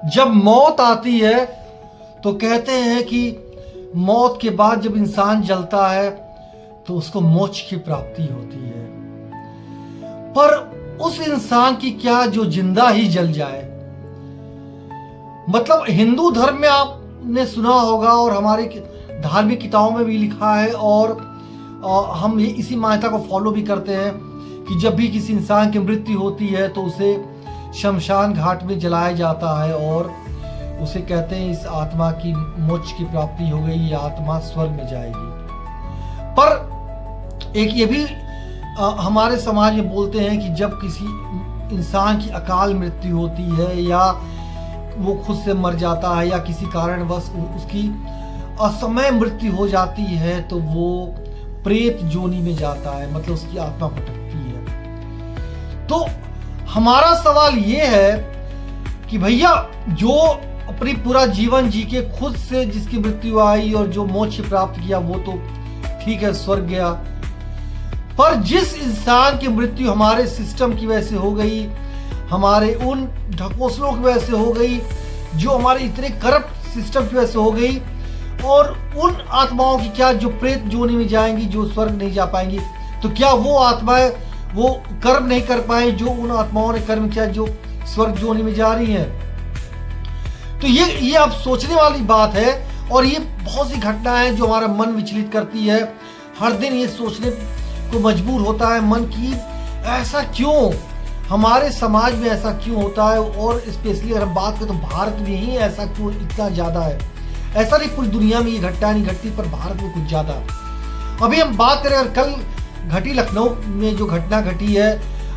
जब मौत आती है तो कहते हैं कि मौत के बाद जब इंसान जलता है तो उसको मोक्ष की प्राप्ति होती है। पर उस इंसान की क्या जो जिंदा ही जल जाए। मतलब हिंदू धर्म में आपने सुना होगा और हमारे धार्मिक किताबों में भी लिखा है, और हम इसी मान्यता को फॉलो भी करते हैं कि जब भी किसी इंसान की मृत्यु होती है तो उसे शमशान घाट में जलाया जाता है और उसे कहते हैं इस आत्मा की मोक्ष की प्राप्ति हो गई, ये आत्मा स्वर्ग में जाएगी। पर एक ये भी हमारे समाज में बोलते हैं कि जब किसी इंसान की अकाल मृत्यु होती है या वो खुद से मर जाता है या किसी कारणवश उसकी असमय मृत्यु हो जाती है तो वो प्रेत जोनी में जाता है, मतलब उसकी आत्मा भटकती है। तो हमारा सवाल ये है कि भैया जो अपनी पूरा जीवन जी के खुद से जिसकी मृत्यु आई और जो मोक्ष प्राप्त किया वो तो ठीक है, स्वर्ग गया। पर जिस इंसान की मृत्यु हमारे सिस्टम की वजह से हो गई, हमारे उन ढकोसलों की वजह से हो गई, जो हमारे इतने करप्ट सिस्टम की वजह से हो गई, और उन आत्माओं की क्या जो प्रेत जोनी में जाएंगी, जो स्वर्ग नहीं जा पाएंगी, तो क्या वो आत्माएं वो कर्म नहीं कर पाए जो उन आत्माओं ने कर्म किया जो स्वर्ग जोनी में जा रही हैं? तो ये आप सोचने वाली बात है, और ये बहुत सी घटनाएं जो हमारा मन विचलित करती है। हर दिन ये सोचने को मजबूर होता है मन की ऐसा क्यों, हमारे समाज में ऐसा क्यों होता है, और स्पेशली अगर हम बात करें तो भारत में ही ऐसा क्यों इतना ज़्यादा है। ऐसा नहीं पूरी दुनिया में ये घटना नहीं घटती, पर भारत में कुछ ज़्यादा। अभी हम बात करें, अगर कल घटी लखनऊ में जो घटना घटी है,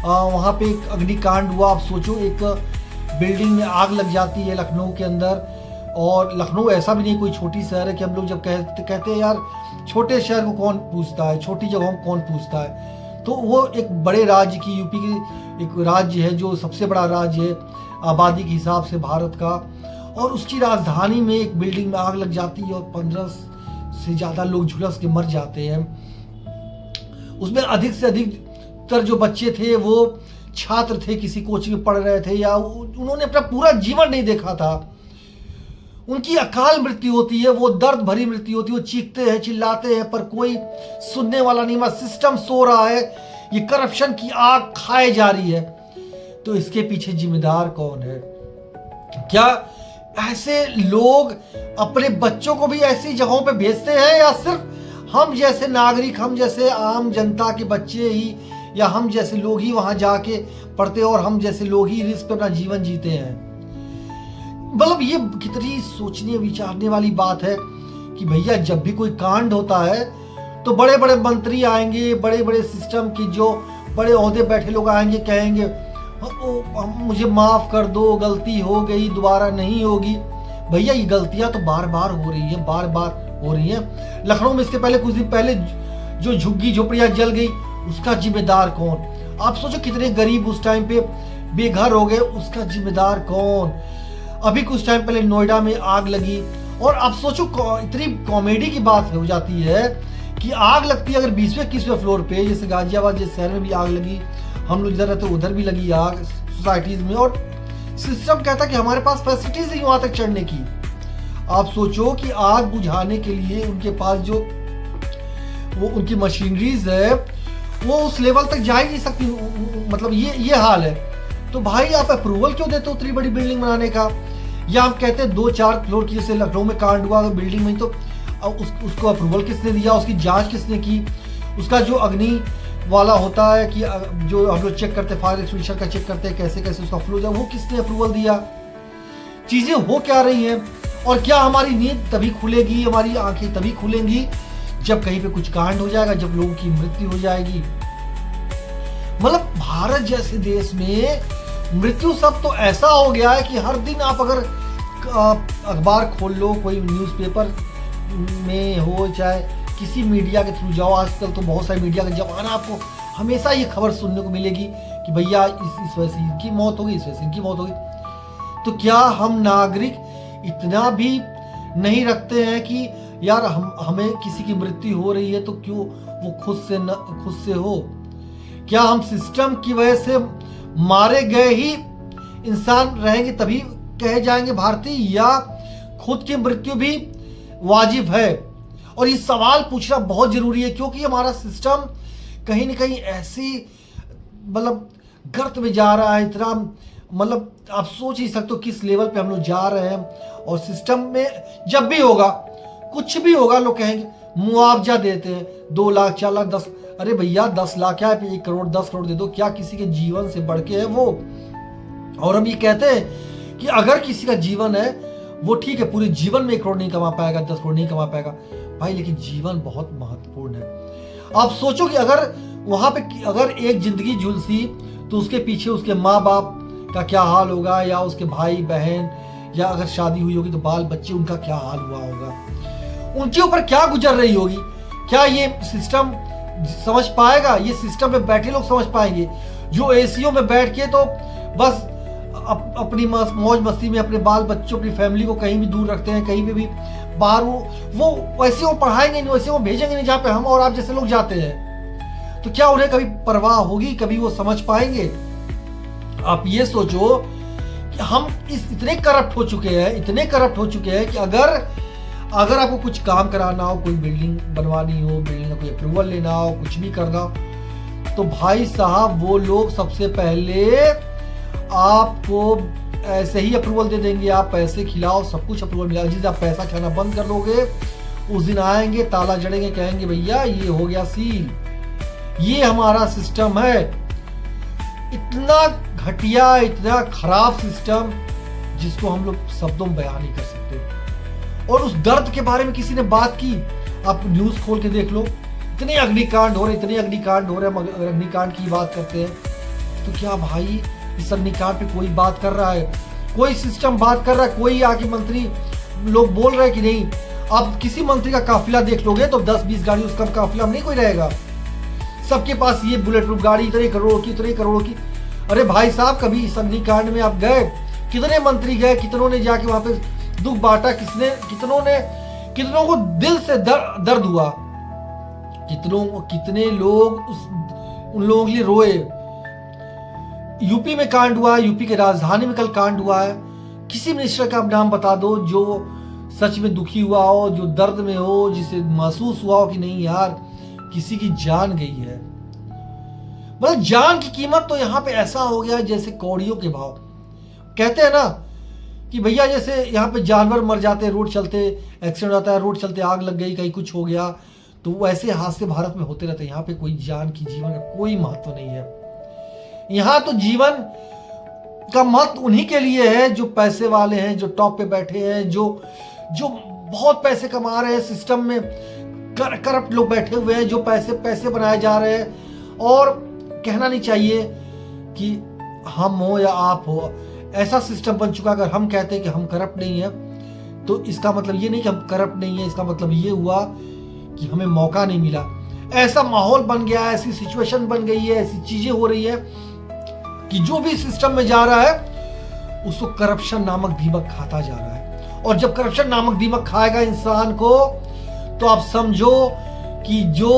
वहाँ पे एक अग्निकांड हुआ। आप सोचो, एक बिल्डिंग में आग लग जाती है लखनऊ के अंदर, और लखनऊ ऐसा भी नहीं कोई छोटी शहर है कि हम लोग जब कहते हैं यार छोटे शहर को कौन पूछता है, छोटी जगहों को कौन पूछता है। तो वो एक बड़े राज्य की, यूपी की एक राज्य है जो सबसे बड़ा राज्य है आबादी के हिसाब से भारत का, और उसकी राजधानी में एक बिल्डिंग में आग लग जाती है और 15 से ज़्यादा लोग झुलस के मर जाते हैं। उसमें अधिक से अधिकतर जो बच्चे थे वो छात्र थे, किसी कोचिंग में पढ़ रहे थे, या उन्होंने अपना पूरा जीवन नहीं देखा था। उनकी अकाल मृत्यु होती है, वो दर्द भरी मृत्यु होती है, वो चीखते हैं चिल्लाते हैं, पर कोई सुनने वाला नहीं। सिस्टम सो रहा है, ये करप्शन की आग खाए जा रही है। तो इसके पीछे जिम्मेदार कौन है? क्या ऐसे लोग अपने बच्चों को भी ऐसी जगहों पे भेजते हैं, या सिर्फ हम जैसे नागरिक, हम जैसे आम जनता के बच्चे ही, या हम जैसे लोग ही वहां जाके पढ़ते हैं और हम जैसे लोग ही रिस्क पे अपना जीवन जीते हैं? मतलब ये कितनी सोचने विचारने वाली बात है कि भैया जब भी कोई कांड होता है तो बड़े बड़े मंत्री आएंगे, बड़े बड़े सिस्टम की जो बड़े ओहदे बैठे लोग आएंगे, कहेंगे मुझे माफ कर दो, गलती हो गई, दोबारा नहीं होगी। भैया ये गलतियां तो बार बार हो रही है, बार बार हो रही है। लखनऊ में इसके पहले कुछ दिन पहले जो झुग्गी झोपड़ियां जल गई, उसका जिम्मेदार कौन? आप सोचो कितने गरीब उस टाइम पे बेघर हो गए, उसका जिम्मेदार कौन? अभी कुछ टाइम पहले नोएडा में आग लगी, और आप सोचो इतनी कॉमेडी की बात हो जाती है कि आग लगती है अगर 20वें 21वें फ्लोर पे, जैसे गाजियाबाद जिस शहर में भी आग लगी, हम लोग इधर रहते उधर भी लगी आग सोसाइटीज में, और सिस्टम कहता कि हमारे पास फैसिलिटीज नहीं वहां तक चढ़ने की। आप सोचो कि आग बुझाने के लिए उनके पास जो वो उनकी मशीनरीज है वो उस लेवल तक जा ही नहीं सकती, मतलब ये हाल है। तो भाई आप अप्रूवल क्यों देते हो उतनी बड़ी बिल्डिंग बनाने का? या हम कहते हैं 2-4 फ्लोर की, जैसे लखनऊ में कांड हुआ बिल्डिंग में, तो उसको अप्रूवल किसने दिया, उसकी जांच किसने की, उसका जो अग्नि वाला होता है कि जो हम लोग चेक करते हैं, फायर एक्सटिंग्विशर का चेक करते हैं कैसे कैसे उसका फ्लो जाए, वो किसने अप्रूवल दिया? चीजें हो क्या रही हैं? और क्या हमारी नींद तभी खुलेगी, हमारी आंखें तभी खुलेंगी जब कहीं पे कुछ कांड हो जाएगा, जब लोगों की मृत्यु हो जाएगी? मतलब भारत जैसे देश में मृत्यु सब तो ऐसा हो गया है कि हर दिन आप अगर अखबार खोल लो, कोई न्यूज़पेपर में हो, चाहे किसी मीडिया के थ्रू जाओ, आजकल तो बहुत सारे मीडिया का जमाना, आपको हमेशा ये खबर सुनने को मिलेगी कि भैया इस वजह से इनकी मौत हो गई, इस वजह से इनकी मौत हो गई। तो क्या हम नागरिक इतना भी नहीं रखते हैं कि यार हमें किसी की मृत्यु हो रही है तो क्यों वो खुद से हो? क्या हम सिस्टम की वजह से मारे गए ही इंसान रहेंगे तभी कहे जाएंगे भारतीय, या खुद की मृत्यु भी वाजिब है? और ये सवाल पूछना बहुत जरूरी है, क्योंकि हमारा सिस्टम कहीं ना कहीं ऐसी मतलब गर्त में जा रहा है, इतना मतलब आप सोच ही सकते हो किस लेवल पे हम लोग जा रहे हैं। और सिस्टम में जब भी होगा, कुछ भी होगा, लोग कहेंगे मुआवजा देते हैं 2 लाख 4 लाख 10, अरे भैया 10 लाख क्या है, 1 करोड़ 10 करोड़ दे दो, क्या किसी के जीवन से बढ़ के है वो? और हम ये कहते हैं कि अगर किसी का जीवन है वो ठीक है, पूरे जीवन में 1 करोड़ नहीं कमा पाएगा, 10 करोड़ नहीं कमा पाएगा भाई, लेकिन जीवन बहुत महत्वपूर्ण है। आप सोचो कि अगर वहां पे अगर एक जिंदगी झुलसी तो उसके पीछे उसके माँ बाप का क्या हाल होगा, या उसके भाई बहन, या अगर शादी हुई होगी तो बाल बच्चे, उनका क्या हाल हुआ होगा, उनके ऊपर क्या गुजर रही होगी? क्या ये सिस्टम समझ पाएगा? ये सिस्टम में बैठे लोग समझ पाएंगे जो एसीओ में बैठ के तो बस अपनी मौज मस्ती में अपने बाल बच्चों, अपनी फैमिली को कहीं भी दूर रखते हैं, कहीं पे भी बाहर वो वैसे वो पढ़ाएंगे नहीं, वैसे वो भेजेंगे नहीं जहाँ पे हम और आप जैसे लोग जाते हैं। तो क्या उन्हें कभी परवाह होगी? कभी वो समझ पाएंगे? आप ये सोचो कि हम इतने करप्ट हो चुके हैं, इतने करप्ट हो चुके हैं कि अगर आपको कुछ काम कराना हो, कोई बिल्डिंग बनवानी हो, बिल्डिंग का कोई अप्रूवल लेना हो, कुछ भी करना हो, तो भाई साहब वो लोग सबसे पहले आपको ऐसे ही अप्रूवल दे देंगे। आप पैसे खिलाओ, सब कुछ अप्रूवल मिला। जिस दिन आप पैसा खिलाना बंद कर दोगे, उस दिन आएंगे, ताला जड़ेंगे, कहेंगे भैया ये हो गया सील। ये हमारा सिस्टम है, इतना घटिया, इतना खराब सिस्टम जिसको हम लोग शब्दों में बयान नहीं कर सकते। और उस दर्द के बारे में किसी ने बात की? आप न्यूज खोल के देख लो, इतने अग्निकांड हो रहे, इतने अग्निकांड हो रहे हैं। अगर अग्निकांड की बात करते हैं तो क्या भाई इस अग्निकांड पे कोई बात कर रहा है? कोई सिस्टम बात कर रहा है? कोई आके मंत्री लोग बोल रहे हैं कि नहीं? आप किसी मंत्री का काफिला देख लोगे तो 10-20 गाड़ी, उसका काफिला में नहीं कोई रहेगा। सबके पास ये बुलेट प्रूफ गाड़ी, इतने करोड़ों की। अरे भाई साहब, कभी इस अग्निकांड में आप गए? कितने मंत्री गए? कितनों ने जाके वहां पे दुख बांटा? कितनों को दिल से दर्द हुआ? कितने लोग उन लोगों के लिए रोए? यूपी में कांड हुआ है, यूपी के राजधानी में कल कांड हुआ है। किसी मिनिस्टर का आप नाम बता दो जो सच में दुखी हुआ हो, जो दर्द में हो, जिसे महसूस हुआ हो कि नहीं यार किसी की जान गई है। मतलब जान की कीमत तो यहाँ पे ऐसा हो गया है जैसे कौड़ियों के भाव। कहते हैं ना कि भैया जैसे यहाँ पे जानवर मर जाते हैं, रोड चलते एक्सीडेंट होता है, रोड चलते आग लग गई, कहीं कुछ हो गया, तो वैसे हादसे भारत में होते रहते हैं। यहाँ पे कोई जान की, जीवन का कोई महत्व नहीं है। यहाँ तो जीवन का महत्व उन्हीं के लिए है जो पैसे वाले हैं, जो टॉप पे बैठे हैं, जो बहुत पैसे कमा रहे हैं। सिस्टम में करप्ट लोग बैठे हुए हैं, जो पैसे बनाए जा रहे हैं। और कहना नहीं चाहिए कि हम हो या आप हो, ऐसा सिस्टम बन चुका। अगर हम कहते हैं कि हम करप्ट नहीं है तो इसका मतलब ये नहीं कि हम करप्ट नहीं है, इसका मतलब ये हुआ कि हमें मौका नहीं मिला। ऐसा माहौल बन गया है, ऐसी सिचुएशन बन गई है, ऐसी चीजें हो रही है कि जो भी सिस्टम में जा रहा है उसको करप्शन नामक दीमक खाता जा रहा है। और जब करप्शन नामक दीमक खाएगा इंसान को, तो आप समझो कि जो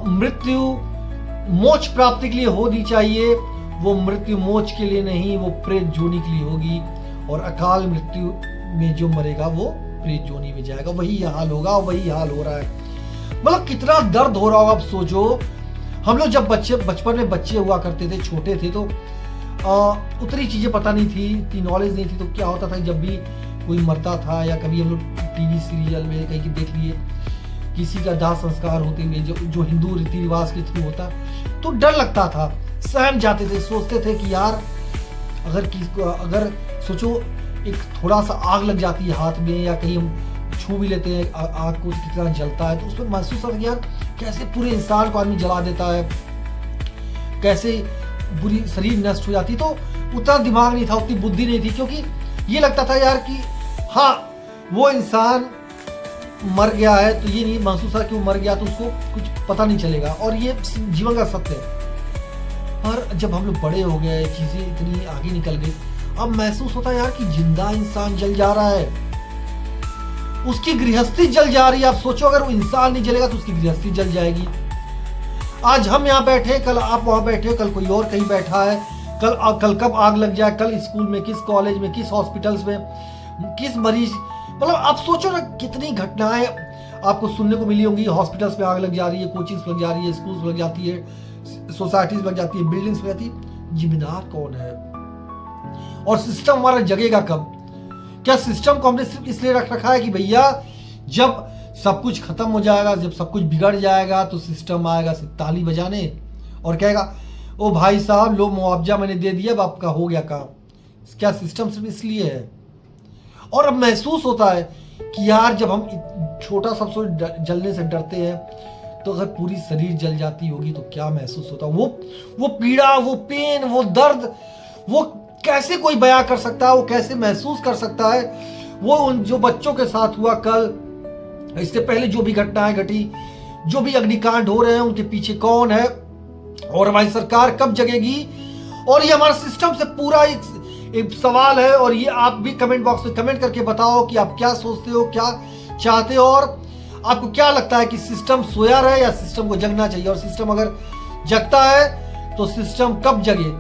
मृत्यु मोक्ष प्राप्ति के लिए होनी चाहिए, वो मृत्यु मोक्ष के लिए नहीं, वो प्रेत जोनी के लिए होगी। और अकाल मृत्यु में जो मरेगा वो प्रेत जोनी में जाएगा। वही हाल होगा, वही हाल हो रहा है। मतलब कितना दर्द हो रहा होगा। आप सोचो, हम लोग जब बचपन में बच्चे हुआ करते थे, छोटे थे, तो उतनी चीजें पता नहीं थी, नॉलेज नहीं थी। तो क्या होता था, जब भी कोई मरता था या कभी हम लोग टीवी सीरियल में कहीं की देख लिए किसी का दाह संस्कार होते हुए, जो हिंदू रीति रिवाज के थ्रू होता, तो डर लगता था, सहम जाते थे, सोचते थे कि यार अगर सोचो एक थोड़ा सा आग लग जाती है हाथ में, या कहीं हम छू भी लेते हैं आग को, कितना जलता है, तो उसमें महसूस होता है यार कैसे पूरे इंसान को आदमी जला देता है, कैसे पूरी शरीर नष्ट हो जाती। तो उतना दिमाग नहीं था, उतनी बुद्धि नहीं थी, क्योंकि ये लगता था यार कि हाँ वो इंसान मर गया है, तो ये नहीं महसूस था कि वो मर गया तो उसको कुछ पता नहीं चलेगा। और ये जीवन का सत्य है। पर जब हम लोग बड़े हो गए, चीजें इतनी आगे निकल गई, अब महसूस होता है यार कि जिंदा इंसान जल जा रहा है, उसकी गृहस्थी जल जा रही है। आप सोचो, अगर वो इंसान नहीं जलेगा तो उसकी गृहस्थी जल जाएगी। आज हम यहाँ बैठे, कल आप वहां बैठे, कल कोई और कहीं बैठा है, कल कब आग लग जाए, कल स्कूल में, किस कॉलेज में, किस हॉस्पिटल्स में, किस मरीज, मतलब आप सोचो ना कितनी घटनाएं आपको सुनने को मिली होंगी। हॉस्पिटल्स में आग लग जा रही है, कोचिंग्स लग जा रही है, स्कूल्स लग जाती है, सोसाइटीज लग जाती है, बिल्डिंग्स लग जाती है। जिम्मेदार कौन है? और सिस्टम हमारा जगेगा कब? क्या सिस्टम को हमने सिर्फ इसलिए रख रखा है कि भैया जब सब कुछ खत्म हो जाएगा, जब सब कुछ बिगड़ जाएगा तो सिस्टम आएगा सिर्फ ताली बजाने और कहेगा ओ भाई साहब लो मुआवजा मैंने दे दिया, अब आपका हो गया काम? क्या सिस्टम सिर्फ इसलिए है? और अब महसूस होता है कि यार जब हम छोटा सा जलने से डरते हैं तो अगर पूरी शरीर जल जाती होगी तो क्या महसूस होता? वो पीड़ा, वो पेन, वो दर्द, वो कैसे कोई बयां कर सकता है? वो कैसे महसूस कर सकता है? वो उन जो बच्चों के साथ हुआ कल, इससे पहले जो भी घटनाएं घटी, जो भी अग्निकांड हो रहे हैं, उनके पीछे कौन है और हमारी सरकार कब जगेगी? और ये हमारे सिस्टम से पूरा एक सवाल है। और ये आप भी कमेंट बॉक्स में कमेंट करके बताओ कि आप क्या सोचते हो, क्या चाहते हो, और आपको क्या लगता है कि सिस्टम सोया रहे या सिस्टम को जगना चाहिए? और सिस्टम अगर जगता है तो सिस्टम कब जगे?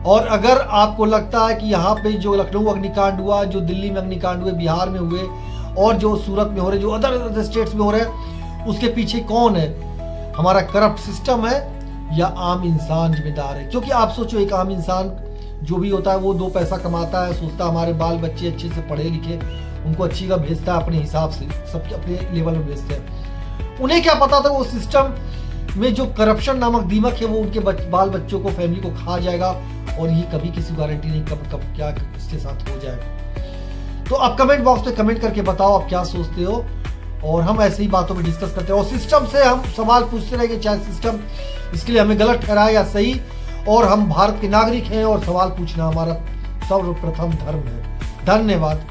और अगर आपको लगता है कि यहाँ पे जो लखनऊ अग्निकांड हुआ, जो दिल्ली में अग्निकांड हुए, बिहार में हुए और जो सूरत में हो रहे, जो अदर स्टेट्स में हो रहे हैं, उसके पीछे कौन है? हमारा करप्ट सिस्टम है या आम इंसान जिम्मेदार है? क्योंकि आप सोचो एक आम इंसान जो भी होता है वो 2 पैसा कमाता है, सोचता है हमारे बाल बच्चे अच्छे से पढ़े लिखे, उनको अच्छी का भेजता है अपने हिसाब से, सबके अपने लेवल में भेजते हैं। उन्हें क्या पता था वो सिस्टम में जो करप्शन नामक दीमक है वो उनके बाल बच्चों को, फैमिली को खा जाएगा, और ये कभी किसी गारंटी नहीं कब क्या इसके साथ हो जाएगा। तो आप कमेंट बॉक्स में कमेंट करके बताओ आप क्या सोचते हो, और हम ऐसे ही बातों में डिस्कस करते हैं। और सिस्टम से हम सवाल पूछते रहेंगे, चाहे सिस्टम इसके लिए हमें गलत ठहराए या सही, और हम भारत के नागरिक हैं और सवाल पूछना हमारा सर्वप्रथम धर्म है। धन्यवाद।